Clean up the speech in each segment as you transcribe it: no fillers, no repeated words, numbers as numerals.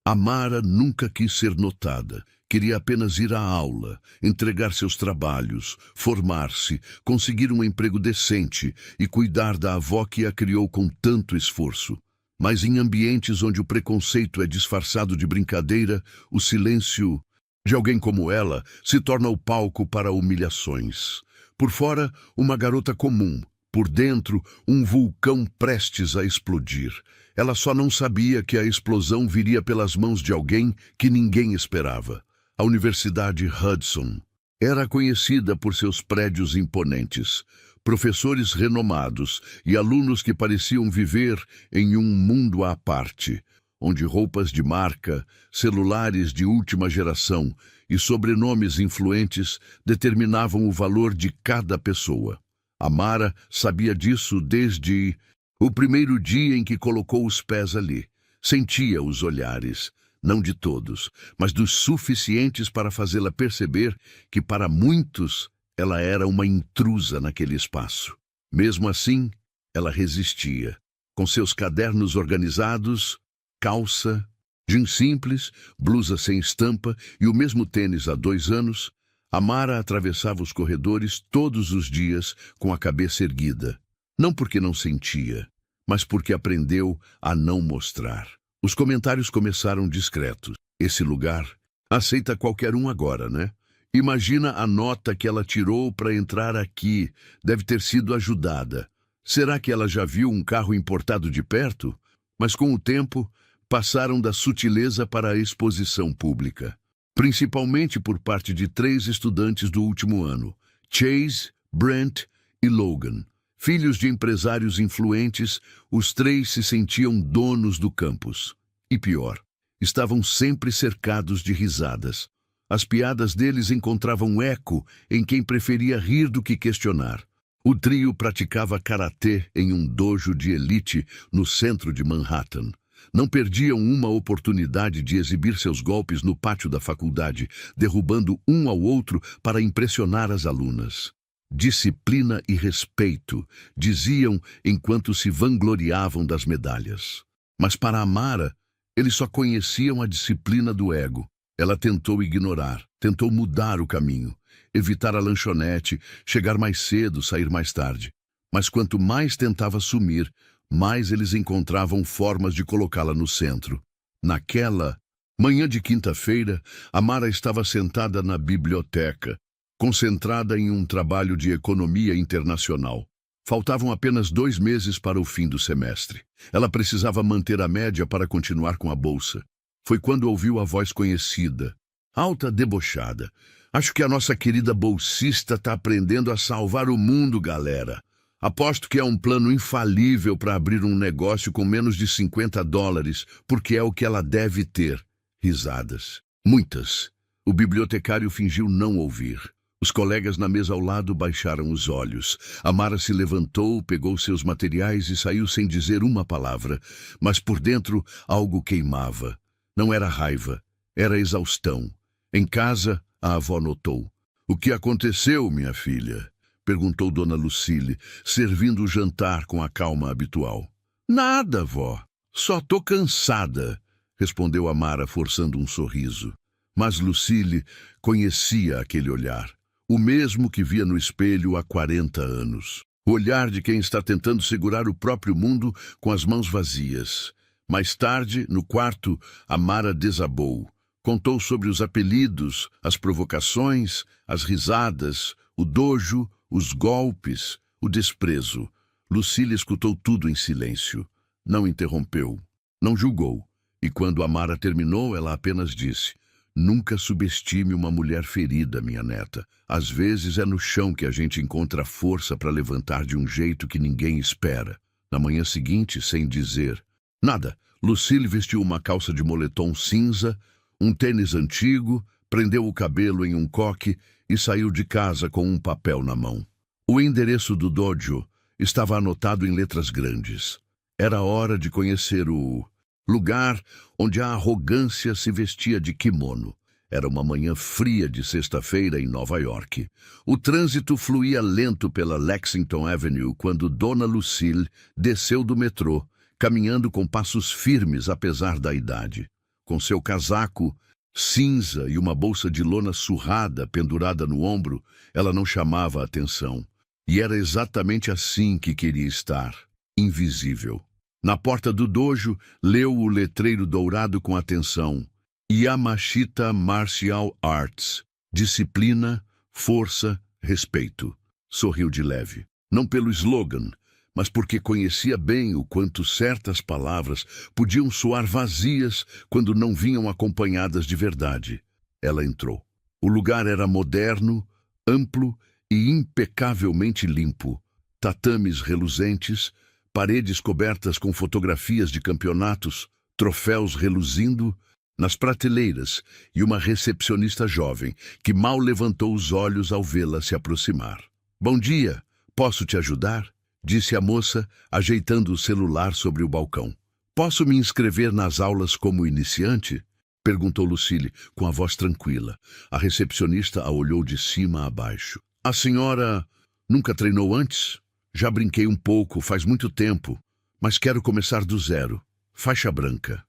Amara nunca quis ser notada. Queria apenas ir à aula, entregar seus trabalhos, formar-se, conseguir um emprego decente e cuidar da avó que a criou com tanto esforço. Mas em ambientes onde o preconceito é disfarçado de brincadeira, o silêncio de alguém como ela se torna o palco para humilhações. Por fora, uma garota comum. Por dentro, um vulcão prestes a explodir. Ela só não sabia que a explosão viria pelas mãos de alguém que ninguém esperava. A Universidade Hudson era conhecida por seus prédios imponentes, professores renomados e alunos que pareciam viver em um mundo à parte, onde roupas de marca, celulares de última geração e sobrenomes influentes determinavam o valor de cada pessoa. Amara sabia disso desde o primeiro dia em que colocou os pés ali. Sentia os olhares, não de todos, mas dos suficientes para fazê-la perceber que para muitos ela era uma intrusa naquele espaço. Mesmo assim, ela resistia. Com seus cadernos organizados, calça, jeans simples, blusa sem estampa e o mesmo tênis há 2 anos, Amara atravessava os corredores todos os dias com a cabeça erguida. Não porque não sentia, mas porque aprendeu a não mostrar. Os comentários começaram discretos. Esse lugar aceita qualquer um agora, né? Imagina a nota que ela tirou para entrar aqui. Deve ter sido ajudada. Será que ela já viu um carro importado de perto? Mas com o tempo, passaram da sutileza para a exposição pública. Principalmente por parte de 3 estudantes do último ano, Chase, Brent e Logan. Filhos de empresários influentes, os 3 se sentiam donos do campus. E pior, estavam sempre cercados de risadas. As piadas deles encontravam eco em quem preferia rir do que questionar. O trio praticava karatê em um dojo de elite no centro de Manhattan. Não perdiam uma oportunidade de exibir seus golpes no pátio da faculdade, derrubando um ao outro para impressionar as alunas. Disciplina e respeito, diziam enquanto se vangloriavam das medalhas. Mas para Amara, eles só conheciam a disciplina do ego. Ela tentou ignorar, tentou mudar o caminho, evitar a lanchonete, chegar mais cedo, sair mais tarde. Mas quanto mais tentava sumir, mais eles encontravam formas de colocá-la no centro. Naquela manhã de quinta-feira, Amara estava sentada na biblioteca, concentrada em um trabalho de economia internacional. Faltavam apenas 2 meses para o fim do semestre. Ela precisava manter a média para continuar com a bolsa. Foi quando ouviu a voz conhecida, alta, debochada. Acho que a nossa querida bolsista está aprendendo a salvar o mundo, galera. Aposto que é um plano infalível para abrir um negócio com menos de $50, porque é o que ela deve ter. Risadas. Muitas. O bibliotecário fingiu não ouvir. Os colegas na mesa ao lado baixaram os olhos. Amara se levantou, pegou seus materiais e saiu sem dizer uma palavra. Mas por dentro algo queimava. Não era raiva, era exaustão. Em casa, a avó notou. "O que aconteceu, minha filha?" perguntou Dona Lucille, servindo o jantar com a calma habitual. "Nada, vó. Só tô cansada", respondeu Amara, forçando um sorriso. Mas Lucille conhecia aquele olhar, o mesmo que via no espelho há 40 anos. O olhar de quem está tentando segurar o próprio mundo com as mãos vazias. Mais tarde, no quarto, Amara desabou. Contou sobre os apelidos, as provocações, as risadas, o dojo, os golpes, o desprezo. Lucille escutou tudo em silêncio. Não interrompeu, não julgou. E quando Amara terminou, ela apenas disse: "Nunca subestime uma mulher ferida, minha neta. Às vezes é no chão que a gente encontra força para levantar de um jeito que ninguém espera." Na manhã seguinte, sem dizer nada, Lucille vestiu uma calça de moletom cinza, um tênis antigo, prendeu o cabelo em um coque e saiu de casa com um papel na mão. O endereço do dojo estava anotado em letras grandes. Era hora de conhecer o lugar onde a arrogância se vestia de kimono. Era uma manhã fria de sexta-feira em Nova York. O trânsito fluía lento pela Lexington Avenue quando Dona Lucille desceu do metrô, caminhando com passos firmes apesar da idade. Com seu casaco cinza e uma bolsa de lona surrada pendurada no ombro, ela não chamava a atenção. E era exatamente assim que queria estar, invisível. Na porta do dojo, leu o letreiro dourado com atenção. Yamashita Martial Arts. Disciplina, força, respeito. Sorriu de leve. Não pelo slogan, mas porque conhecia bem o quanto certas palavras podiam soar vazias quando não vinham acompanhadas de verdade. Ela entrou. O lugar era moderno, amplo e impecavelmente limpo. Tatames reluzentes, paredes cobertas com fotografias de campeonatos, troféus reluzindo nas prateleiras e uma recepcionista jovem que mal levantou os olhos ao vê-la se aproximar. "Bom dia, posso te ajudar?", disse a moça, ajeitando o celular sobre o balcão. "Posso me inscrever nas aulas como iniciante?", perguntou Lucille, com a voz tranquila. A recepcionista a olhou de cima a baixo. "A senhora nunca treinou antes? Já brinquei um pouco, faz muito tempo, mas quero começar do zero. Faixa branca."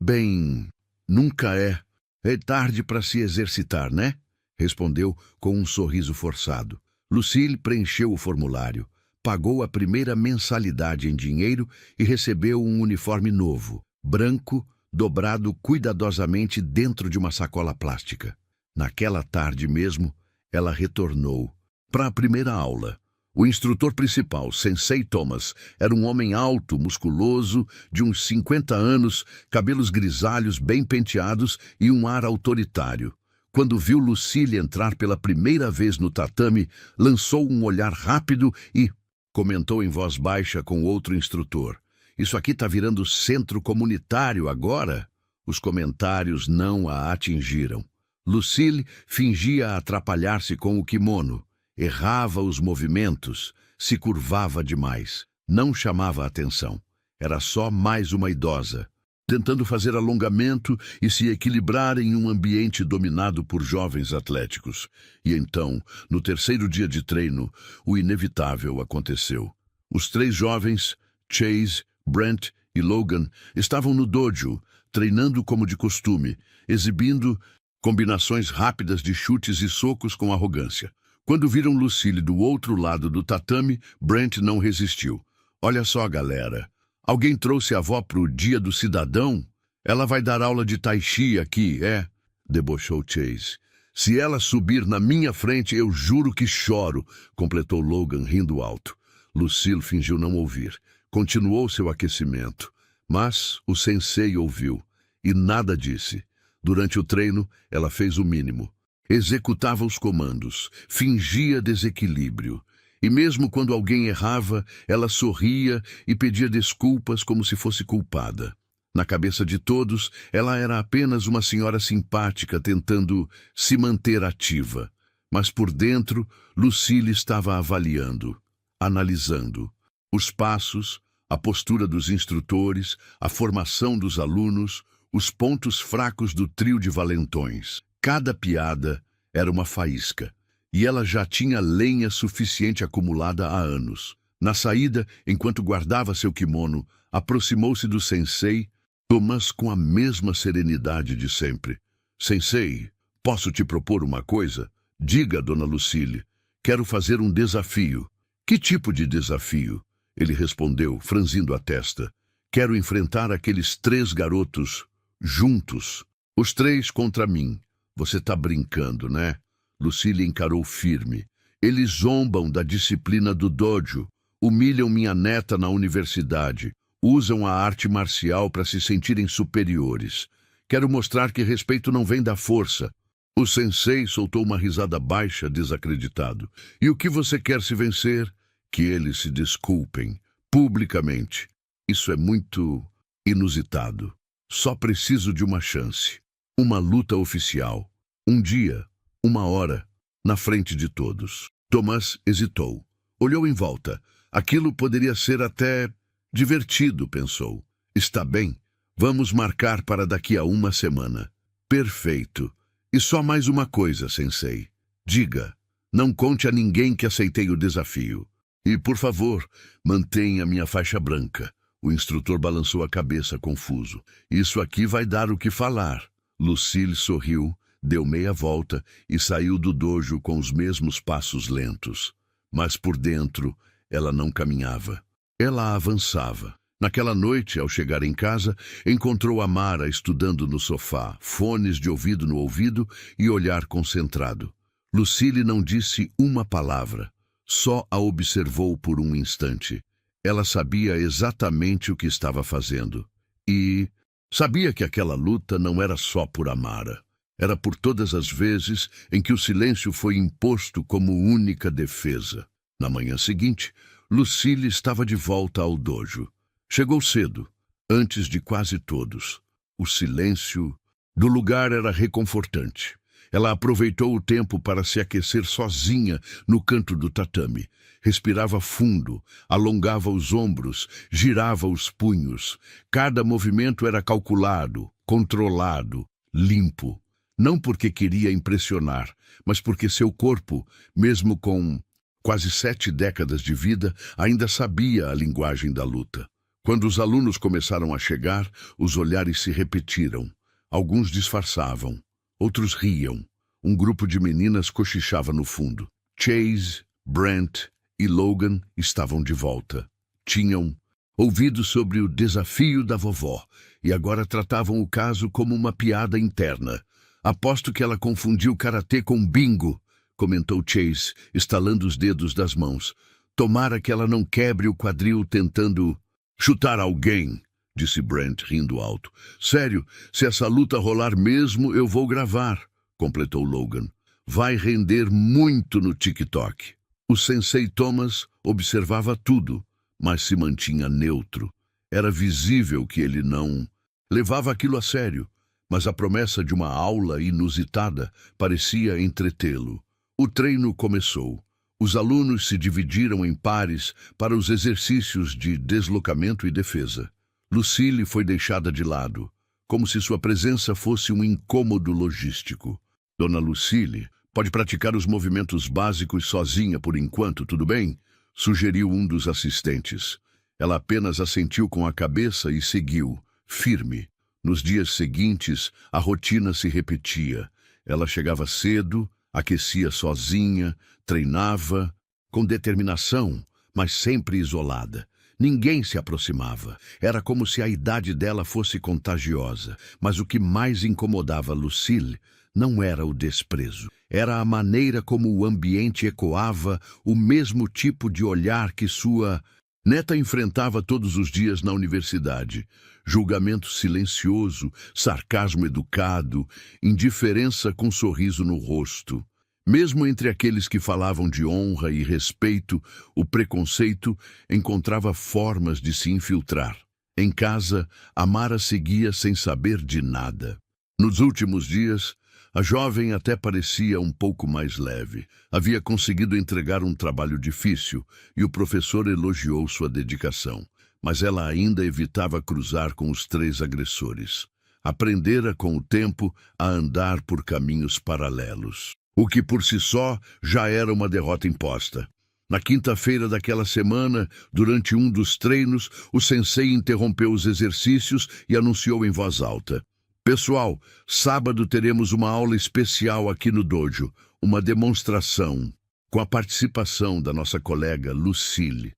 Bem, nunca é. É tarde para se exercitar, né?", respondeu com um sorriso forçado. Lucille preencheu o formulário, pagou a primeira mensalidade em dinheiro e recebeu um uniforme novo, branco, dobrado cuidadosamente dentro de uma sacola plástica. Naquela tarde mesmo, ela retornou para a primeira aula. O instrutor principal, Sensei Thomas, era um homem alto, musculoso, de uns 50 anos, cabelos grisalhos bem penteados e um ar autoritário. Quando viu Lucille entrar pela primeira vez no tatame, lançou um olhar rápido e comentou em voz baixa com outro instrutor: "Isso aqui está virando centro comunitário agora?" Os comentários não a atingiram. Lucille fingia atrapalhar-se com o kimono. Errava os movimentos, se curvava demais. Não chamava atenção. Era só mais uma idosa, tentando fazer alongamento e se equilibrar em um ambiente dominado por jovens atléticos. E então, no terceiro dia de treino, o inevitável aconteceu. Os 3 jovens, Chase, Brent e Logan, estavam no dojo, treinando como de costume, exibindo combinações rápidas de chutes e socos com arrogância. Quando viram Lucille do outro lado do tatame, Brent não resistiu. "Olha só, galera. Alguém trouxe a avó pro Dia do Cidadão? Ela vai dar aula de tai chi aqui, é?", debochou Chase. "Se ela subir na minha frente, eu juro que choro", completou Logan, rindo alto. Lucille fingiu não ouvir. Continuou seu aquecimento. Mas o sensei ouviu e nada disse. Durante o treino, ela fez o mínimo. Executava os comandos, fingia desequilíbrio. E mesmo quando alguém errava, ela sorria e pedia desculpas como se fosse culpada. Na cabeça de todos, ela era apenas uma senhora simpática tentando se manter ativa. Mas por dentro, Lucille estava avaliando, analisando os passos, a postura dos instrutores, a formação dos alunos, os pontos fracos do trio de valentões. Cada piada era uma faísca, e ela já tinha lenha suficiente acumulada há anos. Na saída, enquanto guardava seu kimono, aproximou-se do sensei, Thomas com a mesma serenidade de sempre. "Sensei, posso te propor uma coisa?" "Diga, dona Lucille. Quero fazer um desafio." "Que tipo de desafio?" ele respondeu, franzindo a testa. "Quero enfrentar aqueles 3 garotos, juntos. Os 3 contra mim." "Você tá brincando, né?" Lucille encarou firme. "Eles zombam da disciplina do dojo, humilham minha neta na universidade, usam a arte marcial para se sentirem superiores. Quero mostrar que respeito não vem da força." O sensei soltou uma risada baixa, desacreditado. "E o que você quer se vencer?" "Que eles se desculpem, publicamente. Isso é muito inusitado. Só preciso de uma chance. Uma luta oficial. Um dia, uma hora, na frente de todos." Thomas hesitou. Olhou em volta. Aquilo poderia ser até divertido, pensou. "Está bem. Vamos marcar para daqui a uma semana." "Perfeito. E só mais uma coisa, sensei. Diga, não conte a ninguém que aceitei o desafio. E, por favor, mantenha minha faixa branca." O instrutor balançou a cabeça, confuso. Isso aqui vai dar o que falar. Lucille sorriu, deu meia volta e saiu do dojo com os mesmos passos lentos. Mas por dentro, ela não caminhava. Ela avançava. Naquela noite, ao chegar em casa, encontrou Amara estudando no sofá, fones de ouvido no ouvido e olhar concentrado. Lucille não disse uma palavra, só a observou por um instante. Ela sabia exatamente o que estava fazendo. E sabia que aquela luta não era só por Amara. Era por todas as vezes em que o silêncio foi imposto como única defesa. Na manhã seguinte, Lucille estava de volta ao dojo. Chegou cedo, antes de quase todos. O silêncio do lugar era reconfortante. Ela aproveitou o tempo para se aquecer sozinha no canto do tatame. Respirava fundo, alongava os ombros, girava os punhos. Cada movimento era calculado, controlado, limpo. Não porque queria impressionar, mas porque seu corpo, mesmo com quase 7 décadas de vida, ainda sabia a linguagem da luta. Quando os alunos começaram a chegar, os olhares se repetiram. Alguns disfarçavam, outros riam. Um grupo de meninas cochichava no fundo. Chase, Brent e Logan estavam de volta. Tinham ouvido sobre o desafio da vovó e agora tratavam o caso como uma piada interna. Aposto que ela confundiu karatê com bingo, comentou Chase, estalando os dedos das mãos. Tomara que ela não quebre o quadril tentando chutar alguém, disse Brent, rindo alto. Sério, se essa luta rolar mesmo, eu vou gravar, completou Logan. Vai render muito no TikTok. O sensei Thomas observava tudo, mas se mantinha neutro. Era visível que ele não levava aquilo a sério, mas a promessa de uma aula inusitada parecia entretê-lo. O treino começou. Os alunos se dividiram em pares para os exercícios de deslocamento e defesa. Lucille foi deixada de lado, como se sua presença fosse um incômodo logístico. Dona Lucille, pode praticar os movimentos básicos sozinha por enquanto, tudo bem? Sugeriu um dos assistentes. Ela apenas assentiu com a cabeça e seguiu, firme. Nos dias seguintes, a rotina se repetia. Ela chegava cedo, aquecia sozinha, treinava, com determinação, mas sempre isolada. Ninguém se aproximava. Era como se a idade dela fosse contagiosa. Mas o que mais incomodava Lucille não era o desprezo. Era a maneira como o ambiente ecoava o mesmo tipo de olhar que sua neta enfrentava todos os dias na universidade. Julgamento silencioso, sarcasmo educado, indiferença com sorriso no rosto. Mesmo entre aqueles que falavam de honra e respeito, o preconceito encontrava formas de se infiltrar. Em casa, Amara seguia sem saber de nada. Nos últimos dias, a jovem até parecia um pouco mais leve. Havia conseguido entregar um trabalho difícil e o professor elogiou sua dedicação. Mas ela ainda evitava cruzar com os 3 agressores. Aprendera com o tempo a andar por caminhos paralelos. O que por si só já era uma derrota imposta. Na quinta-feira daquela semana, durante um dos treinos, o sensei interrompeu os exercícios e anunciou em voz alta: Pessoal, sábado teremos uma aula especial aqui no dojo, uma demonstração, com a participação da nossa colega Lucille.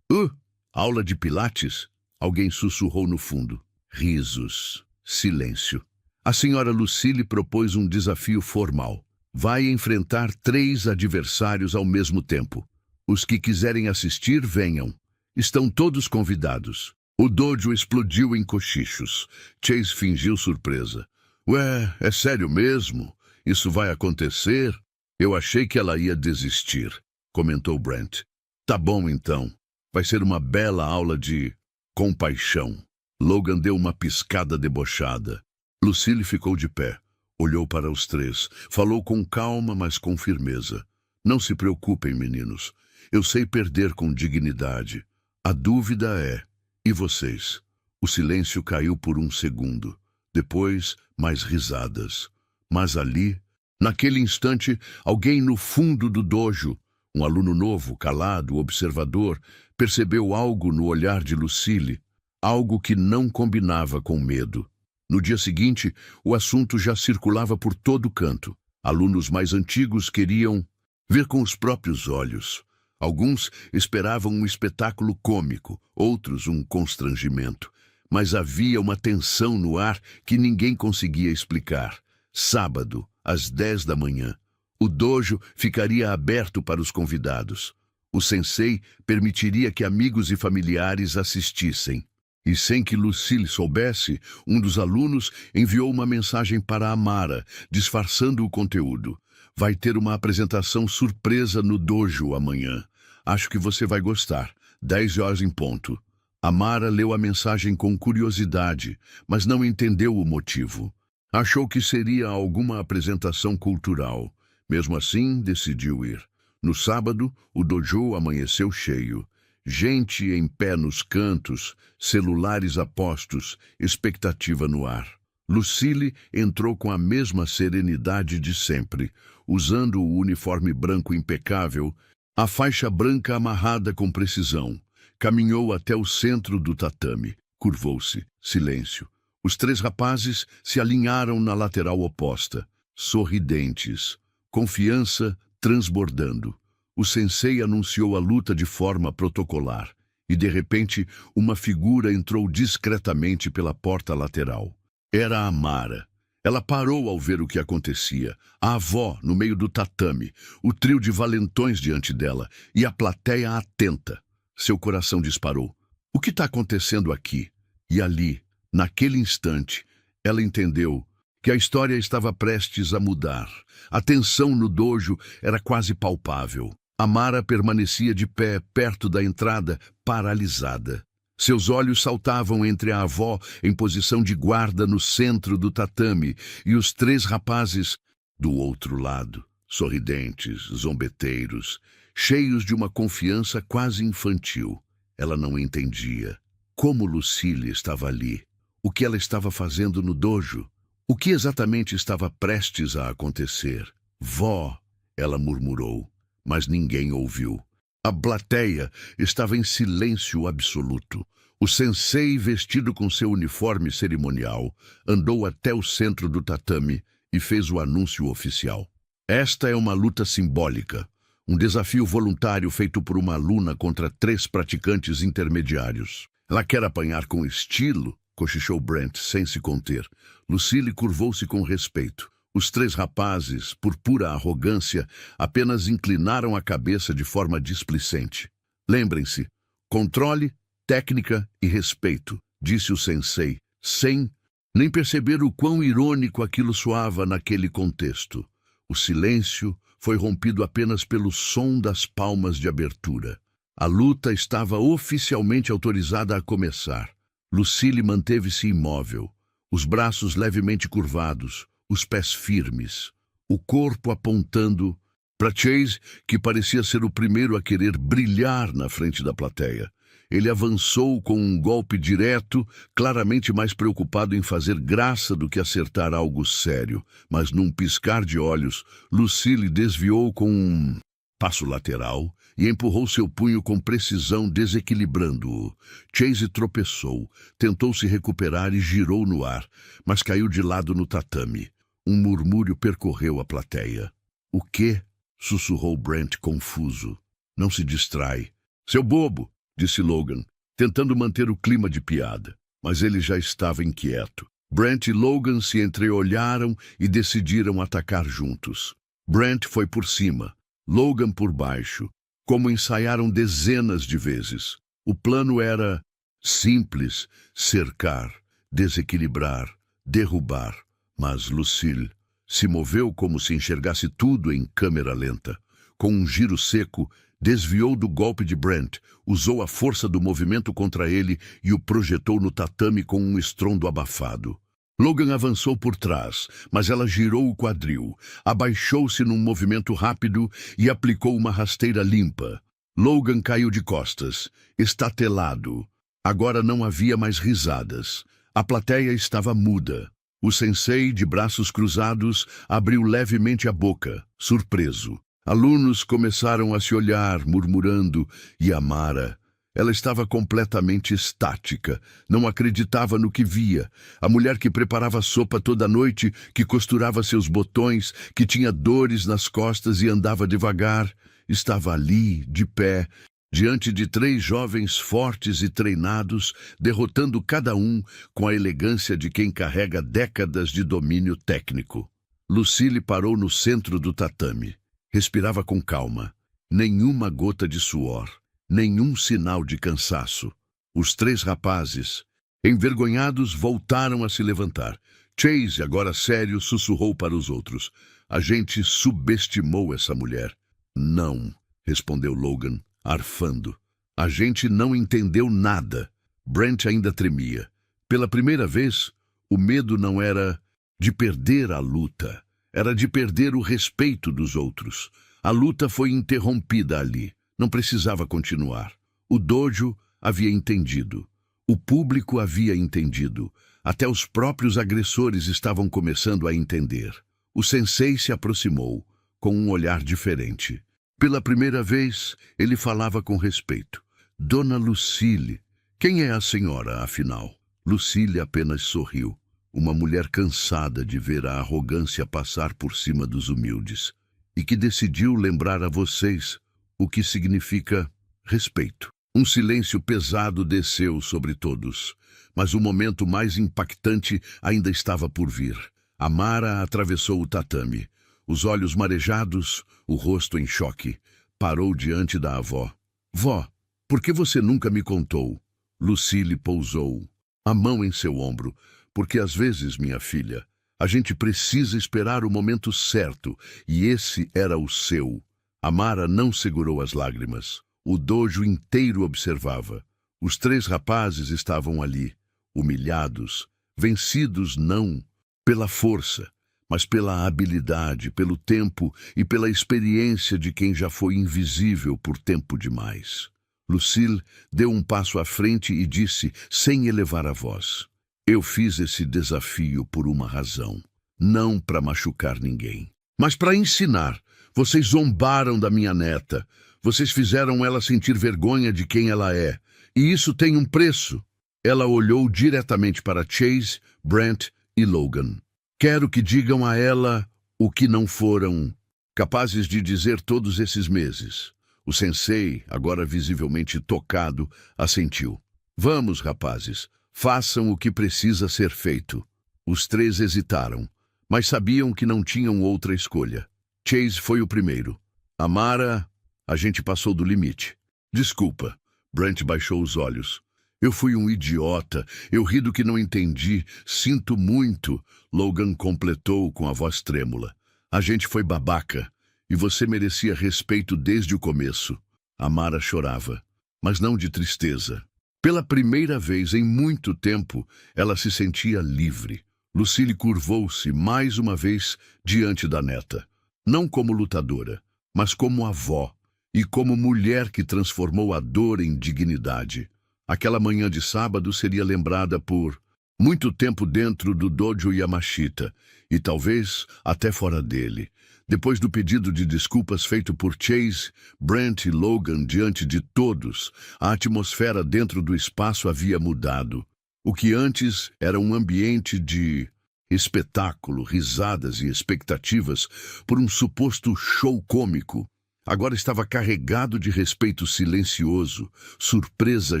Aula de pilates? Alguém sussurrou no fundo. Risos. Silêncio. A senhora Lucille propôs um desafio formal. Vai enfrentar 3 adversários ao mesmo tempo. Os que quiserem assistir, venham. Estão todos convidados. O dojo explodiu em cochichos. Chase fingiu surpresa. Ué, é sério mesmo? Isso vai acontecer? Eu achei que ela ia desistir, comentou Brent. Tá bom então. Vai ser uma bela aula de compaixão. Logan deu uma piscada debochada. Lucille ficou de pé. Olhou para os 3. Falou com calma, mas com firmeza. Não se preocupem, meninos. Eu sei perder com dignidade. A dúvida é, e vocês? O silêncio caiu por um segundo. Depois, mais risadas. Mas ali, naquele instante, alguém no fundo do dojo, um aluno novo, calado, observador, percebeu algo no olhar de Lucille. algo que não combinava com medo. No dia seguinte, o assunto já circulava por todo canto. Alunos mais antigos queriam ver com os próprios olhos. Alguns esperavam um espetáculo cômico, outros um constrangimento. Mas havia uma tensão no ar que ninguém conseguia explicar. Sábado, às 10 da manhã, o dojo ficaria aberto para os convidados. O sensei permitiria que amigos e familiares assistissem. E sem que Lucille soubesse, um dos alunos enviou uma mensagem para Amara, disfarçando o conteúdo. Vai ter uma apresentação surpresa no dojo amanhã. Acho que você vai gostar. 10 horas em ponto. Amara leu a mensagem com curiosidade, mas não entendeu o motivo. Achou que seria alguma apresentação cultural. Mesmo assim, decidiu ir. No sábado, o dojo amanheceu cheio. Gente em pé nos cantos, celulares a postos, expectativa no ar. Lucille entrou com a mesma serenidade de sempre, usando o uniforme branco impecável, a faixa branca amarrada com precisão. Caminhou até o centro do tatame. Curvou-se. Silêncio. Os 3 rapazes se alinharam na lateral oposta, sorridentes, confiança transbordando. O sensei anunciou a luta de forma protocolar, e de repente uma figura entrou discretamente pela porta lateral. Era a Amara. Ela parou ao ver o que acontecia. A avó no meio do tatame, o trio de valentões diante dela, e a plateia atenta. Seu coração disparou. O que está acontecendo aqui? E ali, naquele instante, ela entendeu que a história estava prestes a mudar. A tensão no dojo era quase palpável. Amara permanecia de pé perto da entrada, paralisada. Seus olhos saltavam entre a avó em posição de guarda no centro do tatame e os 3 rapazes do outro lado, sorridentes, zombeteiros, cheios de uma confiança quase infantil. Ela não entendia. Como Lucille estava ali? O que ela estava fazendo no dojo? O que exatamente estava prestes a acontecer? Vó, ela murmurou, mas ninguém ouviu. A plateia estava em silêncio absoluto. O sensei, vestido com seu uniforme cerimonial, andou até o centro do tatame e fez o anúncio oficial. Esta é uma luta simbólica, um desafio voluntário feito por uma aluna contra 3 praticantes intermediários. Ela quer apanhar com estilo, cochichou Brent sem se conter. Lucille curvou-se com respeito. Os 3 rapazes, por pura arrogância, apenas inclinaram a cabeça de forma displicente. Lembrem-se, controle, técnica e respeito, disse o sensei, sem nem perceber o quão irônico aquilo soava naquele contexto. O silêncio foi rompido apenas pelo som das palmas de abertura. A luta estava oficialmente autorizada a começar. Lucille manteve-se imóvel, os braços levemente curvados, os pés firmes, o corpo apontando para Chase, que parecia ser o primeiro a querer brilhar na frente da plateia. Ele avançou com um golpe direto, claramente mais preocupado em fazer graça do que acertar algo sério. Mas num piscar de olhos, Lucille desviou com um passo lateral e empurrou seu punho com precisão, desequilibrando-o. Chase tropeçou, tentou se recuperar e girou no ar, mas caiu de lado no tatame. Um murmúrio percorreu a plateia. "O quê?" sussurrou Brent, confuso. "Não se distrai." "Seu bobo!" disse Logan, tentando manter o clima de piada. Mas ele já estava inquieto. Brent e Logan se entreolharam e decidiram atacar juntos. Brent foi por cima, Logan por baixo, como ensaiaram dezenas de vezes. O plano era simples: cercar, desequilibrar, derrubar. Mas Lucille se moveu como se enxergasse tudo em câmera lenta. Com um giro seco, desviou do golpe de Brent, usou a força do movimento contra ele e o projetou no tatame com um estrondo abafado. Logan avançou por trás, mas ela girou o quadril, abaixou-se num movimento rápido e aplicou uma rasteira limpa. Logan caiu de costas, estatelado. Agora não havia mais risadas. A plateia estava muda. O sensei, de braços cruzados, abriu levemente a boca, surpreso. Alunos começaram a se olhar, murmurando, e Amara Ela estava completamente estática, não acreditava no que via. A mulher que preparava sopa toda noite, que costurava seus botões, que tinha dores nas costas e andava devagar, estava ali, de pé, diante de 3 jovens fortes e treinados, derrotando cada um com a elegância de quem carrega décadas de domínio técnico. Lucille parou no centro do tatame. Respirava com calma. Nenhuma gota de suor. Nenhum sinal de cansaço. Os 3 rapazes, envergonhados, voltaram a se levantar. Chase, agora sério, sussurrou para os outros. A gente subestimou essa mulher. Não, respondeu Logan, arfando. A gente não entendeu nada. Brent ainda tremia. Pela primeira vez, o medo não era de perder a luta. Era de perder o respeito dos outros. A luta foi interrompida ali. Não precisava continuar. O dojo havia entendido. O público havia entendido. Até os próprios agressores estavam começando a entender. O sensei se aproximou, com um olhar diferente. Pela primeira vez, ele falava com respeito. Dona Lucille. Quem é a senhora, afinal? Lucille apenas sorriu. Uma mulher cansada de ver a arrogância passar por cima dos humildes. E que decidiu lembrar a vocês o que significa respeito. Um silêncio pesado desceu sobre todos, mas o momento mais impactante ainda estava por vir. Amara atravessou o tatame, os olhos marejados, o rosto em choque. Parou diante da avó. Vó, por que você nunca me contou? Lucille pousou a mão em seu ombro. Porque às vezes, minha filha, a gente precisa esperar o momento certo, e esse era o seu. Amara não segurou as lágrimas. O dojo inteiro observava. Os 3 rapazes estavam ali, humilhados, vencidos não pela força, mas pela habilidade, pelo tempo e pela experiência de quem já foi invisível por tempo demais. Lucille deu um passo à frente e disse, sem elevar a voz, eu fiz esse desafio por uma razão, não para machucar ninguém, mas para ensinar. Vocês zombaram da minha neta. Vocês fizeram ela sentir vergonha de quem ela é. E isso tem um preço. Ela olhou diretamente para Chase, Brent e Logan. Quero que digam a ela o que não foram capazes de dizer todos esses meses. O sensei, agora visivelmente tocado, assentiu. Vamos, rapazes, façam o que precisa ser feito. Os 3 hesitaram, mas sabiam que não tinham outra escolha. Chase foi o primeiro. Amara, a gente passou do limite. Desculpa. Brent baixou os olhos. Eu fui um idiota. Eu ri do que não entendi. Sinto muito. Logan completou com a voz trêmula. A gente foi babaca. E você merecia respeito desde o começo. Amara chorava, mas não de tristeza. Pela primeira vez em muito tempo, ela se sentia livre. Lucille curvou-se mais uma vez diante da neta. Não como lutadora, mas como avó e como mulher que transformou a dor em dignidade. Aquela manhã de sábado seria lembrada por muito tempo dentro do dojo Yamashita e talvez até fora dele. Depois do pedido de desculpas feito por Chase, Brent e Logan diante de todos, a atmosfera dentro do espaço havia mudado. O que antes era um ambiente de espetáculo, risadas e expectativas por um suposto show cômico, agora estava carregado de respeito silencioso, surpresa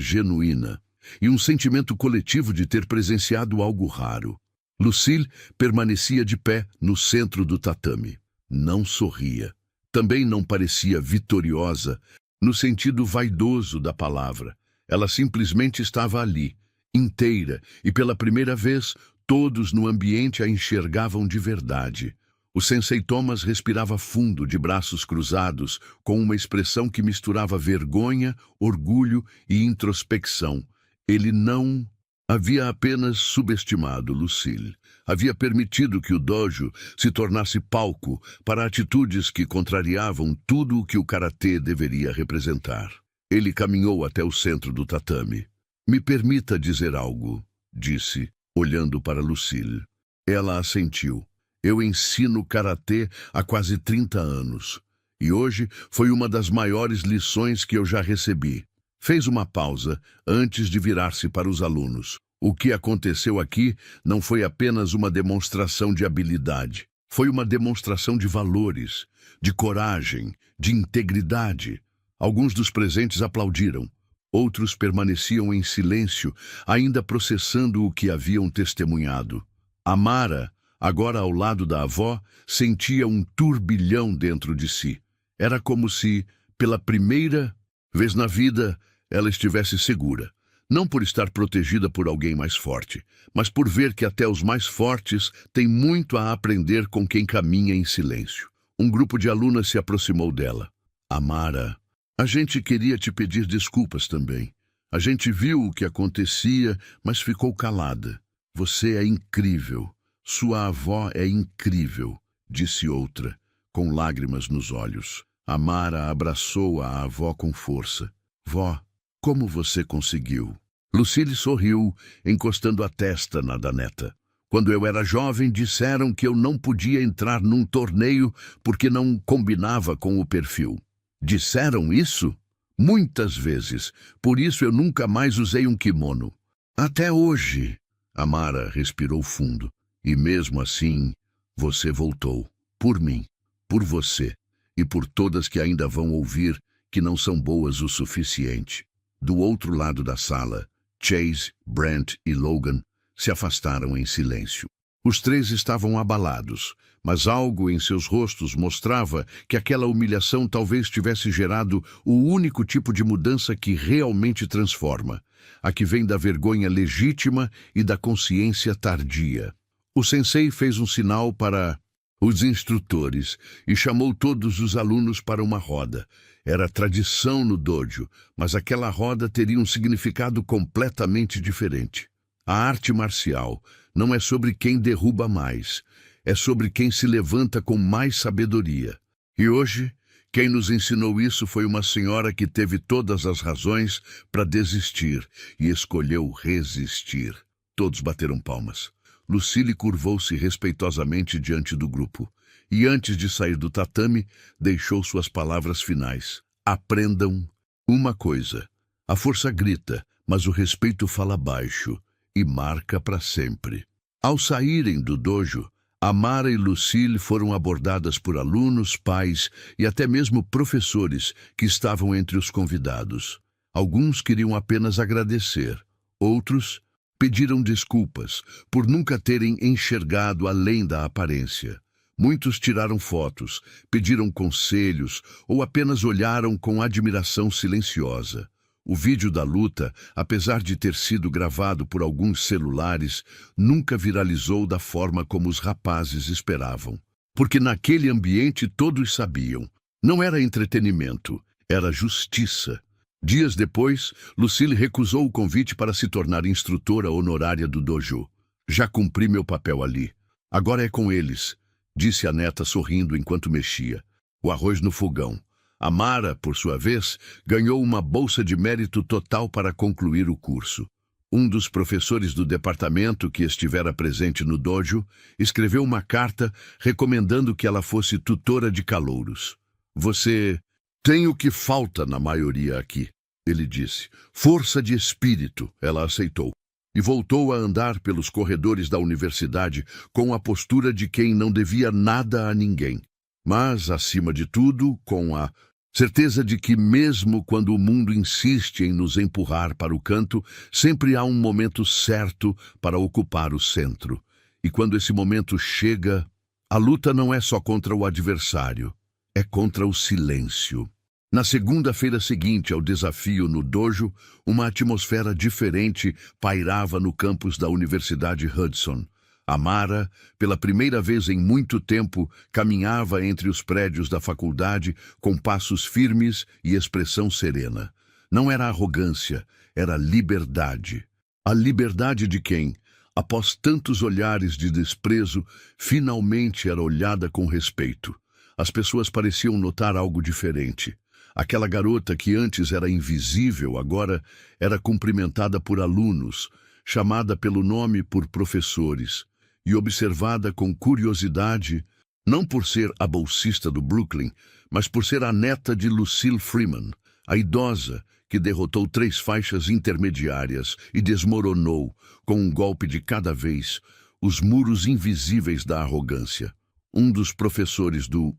genuína e um sentimento coletivo de ter presenciado algo raro. Lucille permanecia de pé no centro do tatame. Não sorria. Também não parecia vitoriosa, no sentido vaidoso da palavra. Ela simplesmente estava ali, inteira, e pela primeira vez, todos no ambiente a enxergavam de verdade. O sensei Thomas respirava fundo, de braços cruzados, com uma expressão que misturava vergonha, orgulho e introspecção. Ele não havia apenas subestimado Lucille. Havia permitido que o dojo se tornasse palco para atitudes que contrariavam tudo o que o karatê deveria representar. Ele caminhou até o centro do tatame. Me permita dizer algo, disse, olhando para Lucille. Ela assentiu. Eu ensino karatê há quase 30 anos. E hoje foi uma das maiores lições que eu já recebi. Fez uma pausa antes de virar-se para os alunos. O que aconteceu aqui não foi apenas uma demonstração de habilidade. Foi uma demonstração de valores, de coragem, de integridade. Alguns dos presentes aplaudiram. Outros permaneciam em silêncio, ainda processando o que haviam testemunhado. Amara, agora ao lado da avó, sentia um turbilhão dentro de si. Era como se, pela primeira vez na vida, ela estivesse segura. Não por estar protegida por alguém mais forte, mas por ver que até os mais fortes têm muito a aprender com quem caminha em silêncio. Um grupo de alunas se aproximou dela. Amara, a gente queria te pedir desculpas também. A gente viu o que acontecia, mas ficou calada. Você é incrível. Sua avó é incrível, disse outra, com lágrimas nos olhos. Amara abraçou a avó com força. Vó, como você conseguiu? Lucille sorriu, encostando a testa na da neta. Quando eu era jovem, disseram que eu não podia entrar num torneio porque não combinava com o perfil. Disseram isso? Muitas vezes. Por isso eu nunca mais usei um kimono. Até hoje. Amara respirou fundo. E mesmo assim, você voltou. Por mim, por você e por todas que ainda vão ouvir que não são boas o suficiente. Do outro lado da sala, Chase, Brent e Logan se afastaram em silêncio. Os três estavam abalados, mas algo em seus rostos mostrava que aquela humilhação talvez tivesse gerado o único tipo de mudança que realmente transforma, a que vem da vergonha legítima e da consciência tardia. O sensei fez um sinal para os instrutores e chamou todos os alunos para uma roda. Era tradição no dojo, mas aquela roda teria um significado completamente diferente. A arte marcial não é sobre quem derruba mais, é sobre quem se levanta com mais sabedoria. E hoje, quem nos ensinou isso foi uma senhora que teve todas as razões para desistir e escolheu resistir. Todos bateram palmas. Lucille curvou-se respeitosamente diante do grupo e, antes de sair do tatame, deixou suas palavras finais. Aprendam uma coisa. A força grita, mas o respeito fala baixo e marca para sempre. Ao saírem do dojo, Amara e Lucille foram abordadas por alunos, pais e até mesmo professores que estavam entre os convidados. Alguns queriam apenas agradecer, outros pediram desculpas por nunca terem enxergado além da aparência. Muitos tiraram fotos, pediram conselhos ou apenas olharam com admiração silenciosa. O vídeo da luta, apesar de ter sido gravado por alguns celulares, nunca viralizou da forma como os rapazes esperavam. Porque naquele ambiente todos sabiam. Não era entretenimento, era justiça. Dias depois, Lucille recusou o convite para se tornar instrutora honorária do dojo. Já cumpri meu papel ali. Agora é com eles, disse a neta sorrindo enquanto mexia o arroz no fogão. Amara, por sua vez, ganhou uma bolsa de mérito total para concluir o curso. Um dos professores do departamento que estivera presente no dojo escreveu uma carta recomendando que ela fosse tutora de calouros. Você tem o que falta na maioria aqui, ele disse. Força de espírito, ela aceitou. E voltou a andar pelos corredores da universidade com a postura de quem não devia nada a ninguém. Mas, acima de tudo, com a certeza de que mesmo quando o mundo insiste em nos empurrar para o canto, sempre há um momento certo para ocupar o centro. E quando esse momento chega, a luta não é só contra o adversário, é contra o silêncio. Na segunda-feira seguinte ao desafio no dojo, uma atmosfera diferente pairava no campus da Universidade Hudson. Amara, pela primeira vez em muito tempo, caminhava entre os prédios da faculdade com passos firmes e expressão serena. Não era arrogância, era liberdade. A liberdade de quem, após tantos olhares de desprezo, finalmente era olhada com respeito. As pessoas pareciam notar algo diferente. Aquela garota que antes era invisível, agora era cumprimentada por alunos, chamada pelo nome por professores e observada com curiosidade, não por ser a bolsista do Brooklyn, mas por ser a neta de Lucille Freeman, a idosa que derrotou 3 faixas intermediárias e desmoronou, com um golpe de cada vez, os muros invisíveis da arrogância. Um dos professores do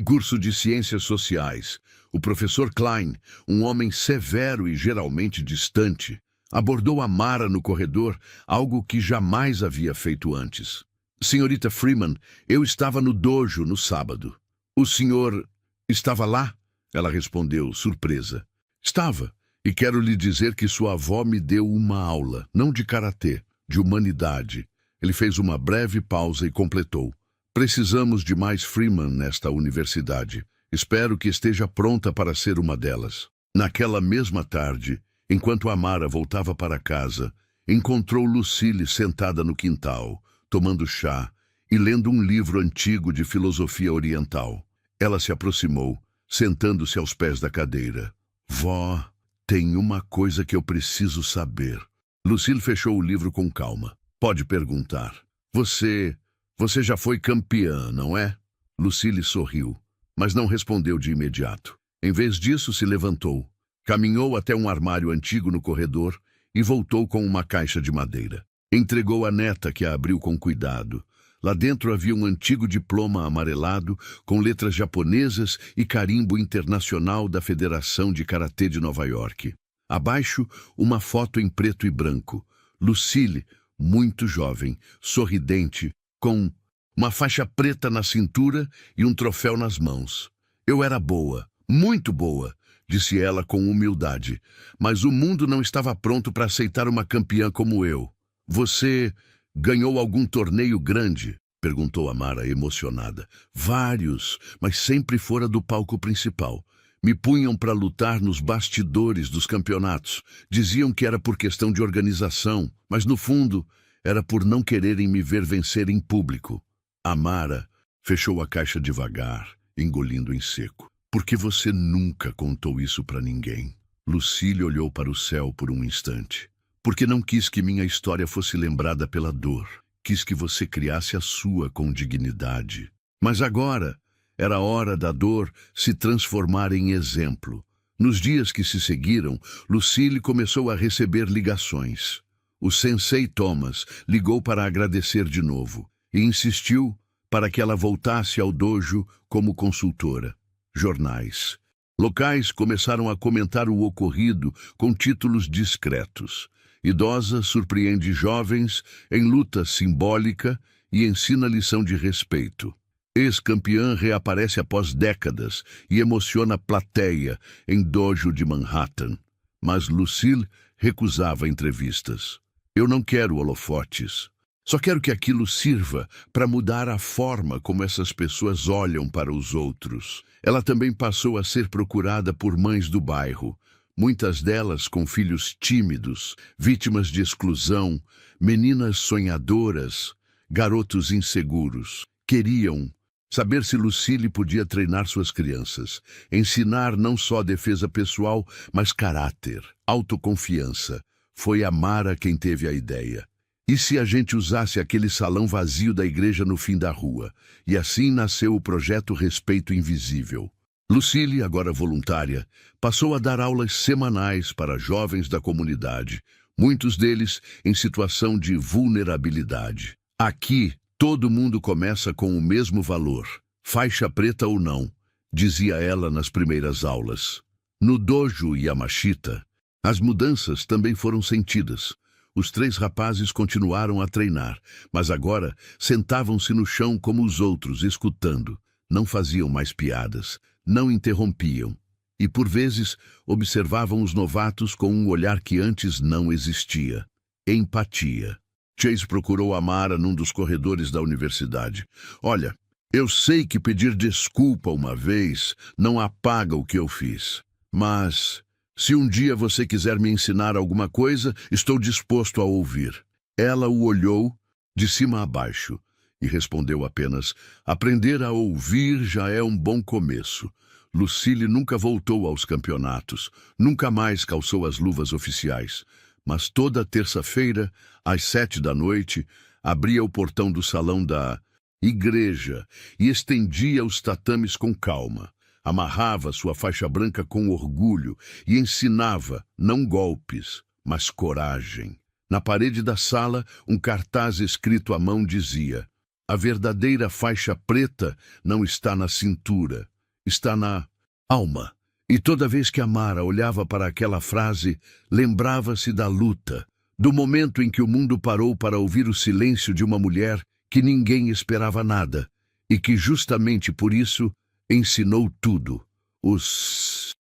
curso de Ciências Sociais, o professor Klein, um homem severo e geralmente distante, abordou Amara no corredor, algo que jamais havia feito antes. Senhorita Freeman, eu estava no dojo no sábado. O senhor estava lá? Ela respondeu, surpresa. Estava, e quero lhe dizer que sua avó me deu uma aula, não de karatê, de humanidade. Ele fez uma breve pausa e completou. Precisamos de mais Freeman nesta universidade. Espero que esteja pronta para ser uma delas. Naquela mesma tarde, enquanto Amara voltava para casa, encontrou Lucille sentada no quintal, tomando chá e lendo um livro antigo de filosofia oriental. Ela se aproximou, sentando-se aos pés da cadeira. Vó, tem uma coisa que eu preciso saber. Lucille fechou o livro com calma. Pode perguntar. Você já foi campeã, não é? Lucille sorriu, mas não respondeu de imediato. Em vez disso, se levantou, caminhou até um armário antigo no corredor e voltou com uma caixa de madeira. Entregou à neta, que a abriu com cuidado. Lá dentro havia um antigo diploma amarelado com letras japonesas e carimbo internacional da Federação de Karatê de Nova York. Abaixo, uma foto em preto e branco. Lucille, muito jovem, sorridente, com uma faixa preta na cintura e um troféu nas mãos. Eu era boa, muito boa, disse ela com humildade, mas o mundo não estava pronto para aceitar uma campeã como eu. Você ganhou algum torneio grande? Perguntou Amara, emocionada. Vários, mas sempre fora do palco principal. Me punham para lutar nos bastidores dos campeonatos. Diziam que era por questão de organização, mas no fundo era por não quererem me ver vencer em público. Amara fechou a caixa devagar, engolindo em seco. Por que você nunca contou isso para ninguém? Lucille olhou para o céu por um instante. Porque não quis que minha história fosse lembrada pela dor. Quis que você criasse a sua com dignidade. Mas agora era hora da dor se transformar em exemplo. Nos dias que se seguiram, Lucille começou a receber ligações. O sensei Thomas ligou para agradecer de novo e insistiu para que ela voltasse ao dojo como consultora. Jornais, locais começaram a comentar o ocorrido com títulos discretos. Idosa surpreende jovens em luta simbólica e ensina lição de respeito. Ex-campeã reaparece após décadas e emociona a plateia em dojo de Manhattan. Mas Lucille recusava entrevistas. Eu não quero holofotes. Só quero que aquilo sirva para mudar a forma como essas pessoas olham para os outros. Ela também passou a ser procurada por mães do bairro, muitas delas com filhos tímidos, vítimas de exclusão, meninas sonhadoras, garotos inseguros. Queriam saber se Lucille podia treinar suas crianças, ensinar não só defesa pessoal, mas caráter, autoconfiança. Foi Amara quem teve a ideia. E se a gente usasse aquele salão vazio da igreja no fim da rua? E assim nasceu o projeto Respeito Invisível. Lucille, agora voluntária, passou a dar aulas semanais para jovens da comunidade, muitos deles em situação de vulnerabilidade. Aqui, todo mundo começa com o mesmo valor, faixa preta ou não, dizia ela nas primeiras aulas. No dojo Yamashita, as mudanças também foram sentidas. Os 3 rapazes continuaram a treinar, mas agora sentavam-se no chão como os outros, escutando. Não faziam mais piadas, não interrompiam. E, por vezes, observavam os novatos com um olhar que antes não existia. Empatia. Chase procurou Amara num dos corredores da universidade. Olha, eu sei que pedir desculpa uma vez não apaga o que eu fiz, mas se um dia você quiser me ensinar alguma coisa, estou disposto a ouvir. Ela o olhou de cima a baixo e respondeu apenas: aprender a ouvir já é um bom começo. Lucille nunca voltou aos campeonatos, nunca mais calçou as luvas oficiais, mas toda terça-feira, às 7 da noite, abria o portão do salão da igreja e estendia os tatames com calma. Amarrava sua faixa branca com orgulho e ensinava, não golpes, mas coragem. Na parede da sala, um cartaz escrito à mão dizia: "A verdadeira faixa preta não está na cintura, está na alma." E toda vez que Amara olhava para aquela frase, lembrava-se da luta, do momento em que o mundo parou para ouvir o silêncio de uma mulher que ninguém esperava nada, e que justamente por isso ensinou tudo. Os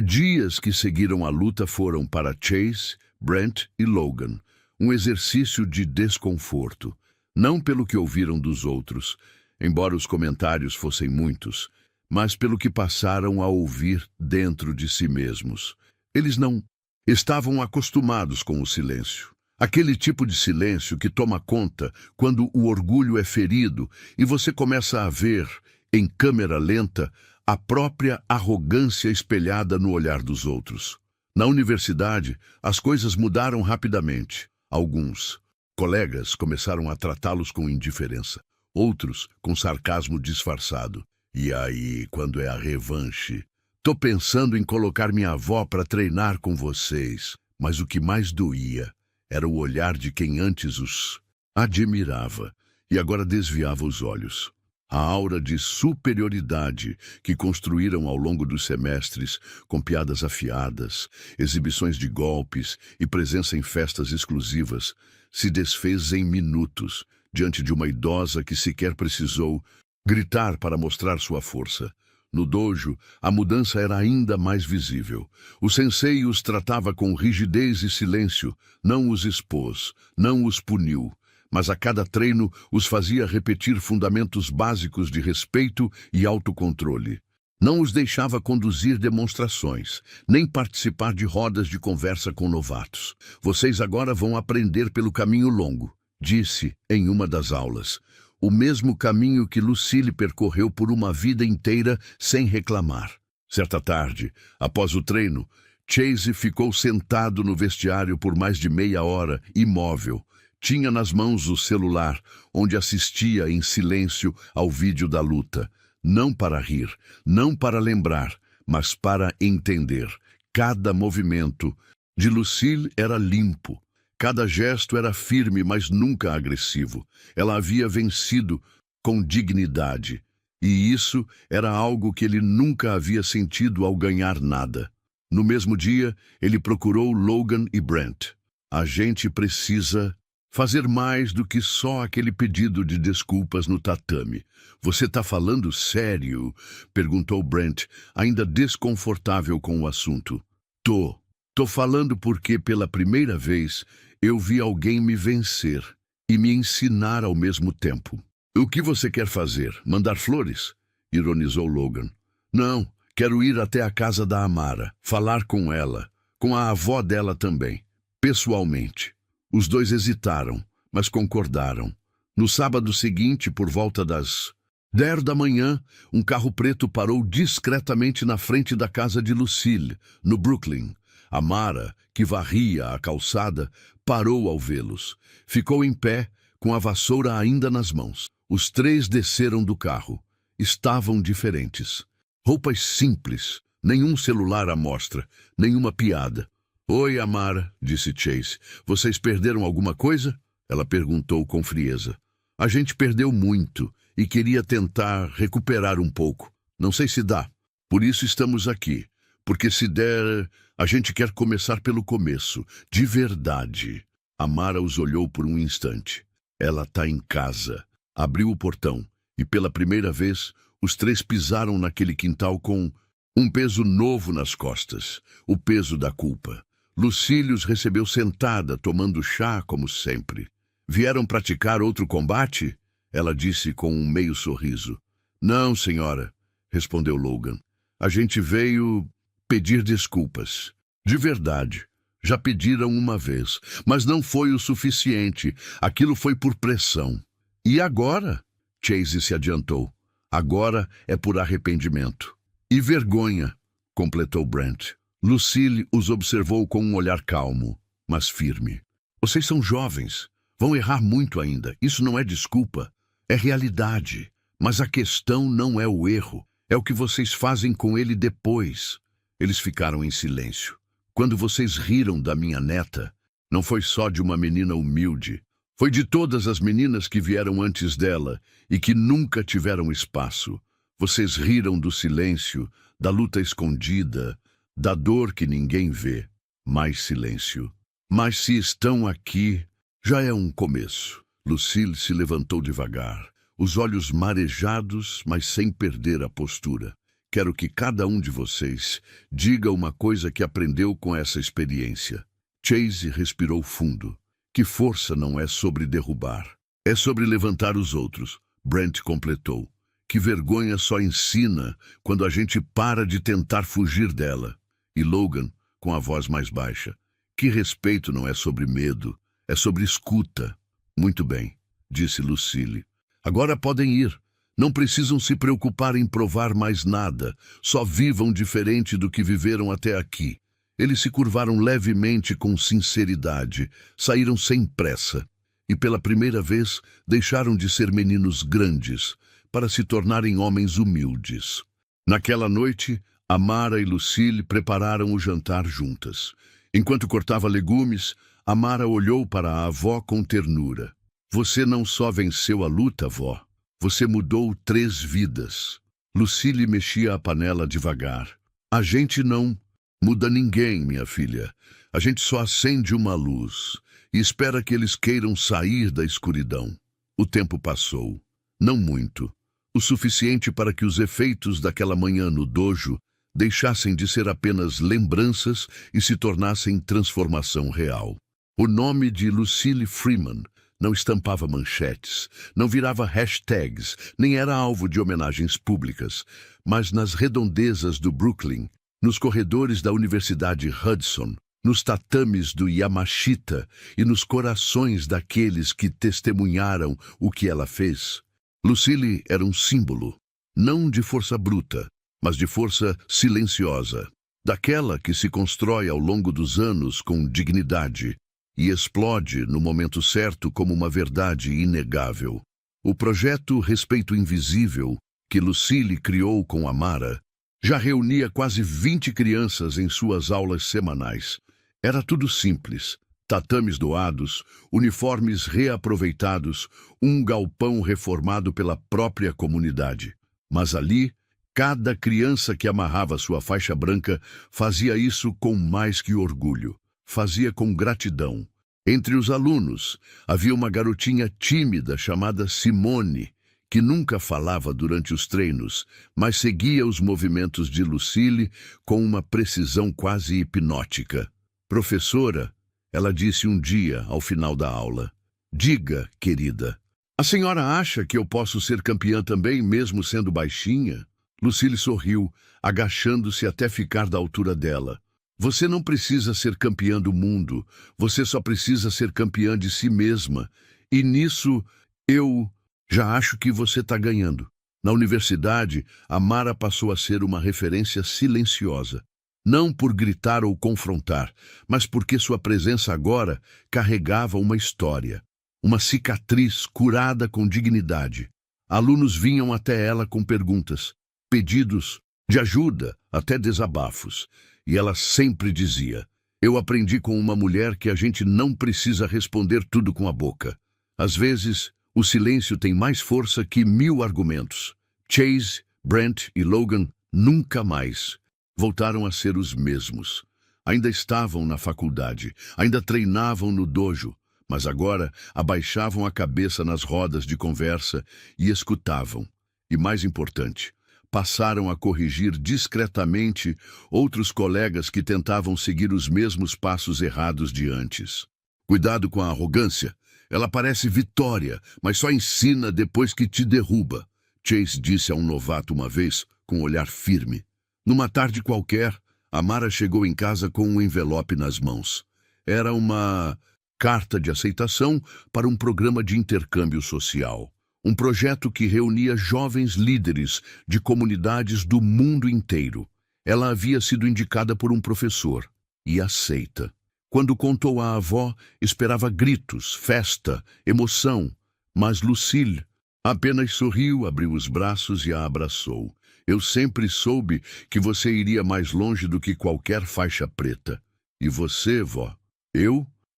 dias que seguiram a luta foram para Chase, Brent e Logan um exercício de desconforto, não pelo que ouviram dos outros, embora os comentários fossem muitos, mas pelo que passaram a ouvir dentro de si mesmos. Eles não estavam acostumados com o silêncio. Aquele tipo de silêncio que toma conta quando o orgulho é ferido e você começa a ver, em câmera lenta, a própria arrogância espelhada no olhar dos outros. Na universidade, as coisas mudaram rapidamente. Alguns colegas começaram a tratá-los com indiferença, outros com sarcasmo disfarçado. "E aí, quando é a revanche? Tô pensando em colocar minha avó para treinar com vocês." Mas o que mais doía era o olhar de quem antes os admirava e agora desviava os olhos. A aura de superioridade que construíram ao longo dos semestres, com piadas afiadas, exibições de golpes e presença em festas exclusivas, se desfez em minutos diante de uma idosa que sequer precisou gritar para mostrar sua força. No dojo, a mudança era ainda mais visível. O sensei os tratava com rigidez e silêncio, não os expôs, não os puniu, mas a cada treino os fazia repetir fundamentos básicos de respeito e autocontrole. Não os deixava conduzir demonstrações, nem participar de rodas de conversa com novatos. "Vocês agora vão aprender pelo caminho longo", disse em uma das aulas. O mesmo caminho que Lucille percorreu por uma vida inteira sem reclamar. Certa tarde, após o treino, Chase ficou sentado no vestiário por mais de meia hora, imóvel. Tinha nas mãos o celular, onde assistia em silêncio ao vídeo da luta. Não para rir, não para lembrar, mas para entender. Cada movimento de Lucille era limpo. Cada gesto era firme, mas nunca agressivo. Ela havia vencido com dignidade. E isso era algo que ele nunca havia sentido ao ganhar nada. No mesmo dia, ele procurou Logan e Brent. "A gente precisa fazer mais do que só aquele pedido de desculpas no tatame." "Você tá falando sério?" perguntou Brent, ainda desconfortável com o assunto. Tô falando porque pela primeira vez eu vi alguém me vencer e me ensinar ao mesmo tempo." "O que você quer fazer? Mandar flores?" ironizou Logan. "Não, quero ir até a casa da Amara, falar com ela, com a avó dela também, pessoalmente." Os dois hesitaram, mas concordaram. No sábado seguinte, por volta das 10 da manhã, um carro preto parou discretamente na frente da casa de Lucille, no Brooklyn. Amara, que varria a calçada, parou ao vê-los. Ficou em pé, com a vassoura ainda nas mãos. Os três desceram do carro. Estavam diferentes. Roupas simples, nenhum celular à mostra, nenhuma piada. "Oi, Amara", disse Chase. "Vocês perderam alguma coisa?" Ela perguntou com frieza. "A gente perdeu muito e queria tentar recuperar um pouco. Não sei se dá. Por isso estamos aqui. Porque se der, a gente quer começar pelo começo, de verdade." Amara os olhou por um instante. Ela tá em casa. Abriu o portão e pela primeira vez os três pisaram naquele quintal com um peso novo nas costas, o peso da culpa. Lucille os recebeu sentada, tomando chá como sempre. "Vieram praticar outro combate?" ela disse com um meio sorriso. "Não, senhora", respondeu Logan. "A gente veio pedir desculpas. De verdade. Já pediram uma vez, mas não foi o suficiente. Aquilo foi por pressão." "E agora?" Chase se adiantou. "Agora é por arrependimento." "E vergonha", completou Brent. Lucille os observou com um olhar calmo, mas firme. "Vocês são jovens. Vão errar muito ainda. Isso não é desculpa. É realidade. Mas a questão não é o erro. É o que vocês fazem com ele depois. Eles ficaram em silêncio. Quando vocês riram da minha neta, não foi só de uma menina humilde. Foi de todas as meninas que vieram antes dela e que nunca tiveram espaço. Vocês riram do silêncio, da luta escondida, da dor que ninguém vê. Mais silêncio. Mas se estão aqui, já é um começo. Lucille se levantou devagar, os olhos marejados, mas sem perder a postura. Quero que cada um de vocês diga uma coisa que aprendeu com essa experiência. Chase respirou fundo. Que força não é sobre derrubar, é sobre levantar os outros. Brent completou. Que vergonha só ensina quando a gente para de tentar fugir dela. E Logan, com a voz mais baixa. Que respeito não é sobre medo, é sobre escuta. Muito bem, disse Lucille. Agora podem ir. Não precisam se preocupar em provar mais nada. Só vivam diferente do que viveram até aqui. Eles se curvaram levemente com sinceridade, saíram sem pressa. E pela primeira vez deixaram de ser meninos grandes para se tornarem homens humildes. Naquela noite, Amara e Lucille prepararam o jantar juntas. Enquanto cortava legumes, Amara olhou para a avó com ternura. Você não só venceu a luta, vó. Você mudou 3 vidas. Lucille mexia a panela devagar. A gente não muda ninguém, minha filha. A gente só acende uma luz e espera que eles queiram sair da escuridão. O tempo passou. Não muito. O suficiente para que os efeitos daquela manhã no dojo deixassem de ser apenas lembranças e se tornassem transformação real. O nome de Lucille Freeman não estampava manchetes, não virava hashtags, nem era alvo de homenagens públicas, mas nas redondezas do Brooklyn, nos corredores da Universidade Hudson, nos tatames do Yamashita e nos corações daqueles que testemunharam o que ela fez, Lucille era um símbolo, não de força bruta, mas de força silenciosa, daquela que se constrói ao longo dos anos com dignidade e explode no momento certo como uma verdade inegável. O projeto Respeito Invisível, que Lucille criou com Amara, já reunia quase 20 crianças em suas aulas semanais. Era tudo simples. Tatames doados, uniformes reaproveitados, um galpão reformado pela própria comunidade. Mas ali, cada criança que amarrava sua faixa branca fazia isso com mais que orgulho. Fazia com gratidão. Entre os alunos, havia uma garotinha tímida chamada Simone, que nunca falava durante os treinos, mas seguia os movimentos de Lucille com uma precisão quase hipnótica. Professora, ela disse um dia, ao final da aula, diga, querida, a senhora acha que eu posso ser campeã também, mesmo sendo baixinha? Lucille sorriu, agachando-se até ficar da altura dela. Você não precisa ser campeã do mundo, você só precisa ser campeã de si mesma. E nisso, eu já acho que você está ganhando. Na universidade, Amara passou a ser uma referência silenciosa. Não por gritar ou confrontar, mas porque sua presença agora carregava uma história. Uma cicatriz curada com dignidade. Alunos vinham até ela com perguntas, pedidos de ajuda, até desabafos. E ela sempre dizia, eu aprendi com uma mulher que a gente não precisa responder tudo com a boca. Às vezes, o silêncio tem mais força que 1000 argumentos. Chase, Brent e Logan nunca mais voltaram a ser os mesmos. Ainda estavam na faculdade, ainda treinavam no dojo, mas agora abaixavam a cabeça nas rodas de conversa e escutavam. E mais importante, passaram a corrigir discretamente outros colegas que tentavam seguir os mesmos passos errados de antes. Cuidado com a arrogância. Ela parece vitória, mas só ensina depois que te derruba, Chase disse a um novato uma vez, com um olhar firme. Numa tarde qualquer, Amara chegou em casa com um envelope nas mãos. Era uma carta de aceitação para um programa de intercâmbio social. Um projeto que reunia jovens líderes de comunidades do mundo inteiro. Ela havia sido indicada por um professor e aceita. Quando contou à avó, esperava gritos, festa, emoção. Mas Lucille apenas sorriu, abriu os braços e a abraçou. Eu sempre soube que você iria mais longe do que qualquer faixa preta. E você, vó?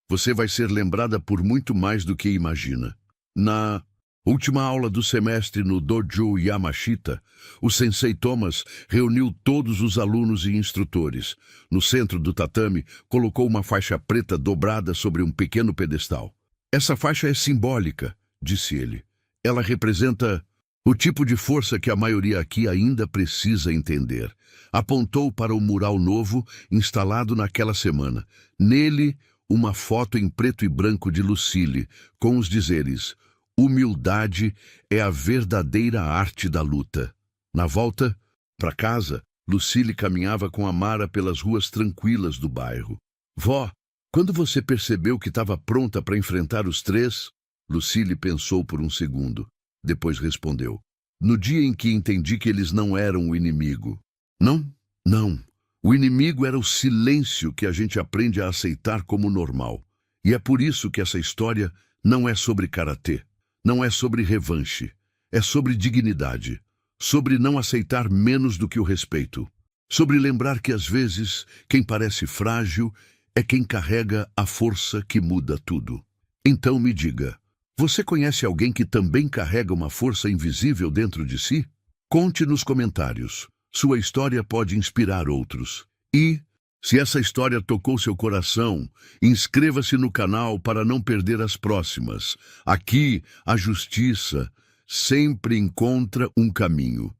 Você vai ser lembrada por muito mais do que imagina. Na última aula do semestre no Dojo Yamashita, o sensei Thomas reuniu todos os alunos e instrutores. No centro do tatame, colocou uma faixa preta dobrada sobre um pequeno pedestal. Essa faixa é simbólica, disse ele. Ela representa o tipo de força que a maioria aqui ainda precisa entender. Apontou para o mural novo instalado naquela semana. Nele, uma foto em preto e branco de Lucille, com os dizeres: humildade é a verdadeira arte da luta. Na volta para casa, Lucille caminhava com Amara pelas ruas tranquilas do bairro. Vó, quando você percebeu que estava pronta para enfrentar os três? Lucille pensou por um segundo. Depois respondeu: no dia em que entendi que eles não eram o inimigo. Não. O inimigo era o silêncio que a gente aprende a aceitar como normal. E é por isso que essa história não é sobre karatê. Não é sobre revanche. É sobre dignidade. Sobre não aceitar menos do que o respeito. Sobre lembrar que às vezes quem parece frágil é quem carrega a força que muda tudo. Então me diga, você conhece alguém que também carrega uma força invisível dentro de si? Conte nos comentários. Sua história pode inspirar outros. E, se essa história tocou seu coração, inscreva-se no canal para não perder as próximas. Aqui, a justiça sempre encontra um caminho.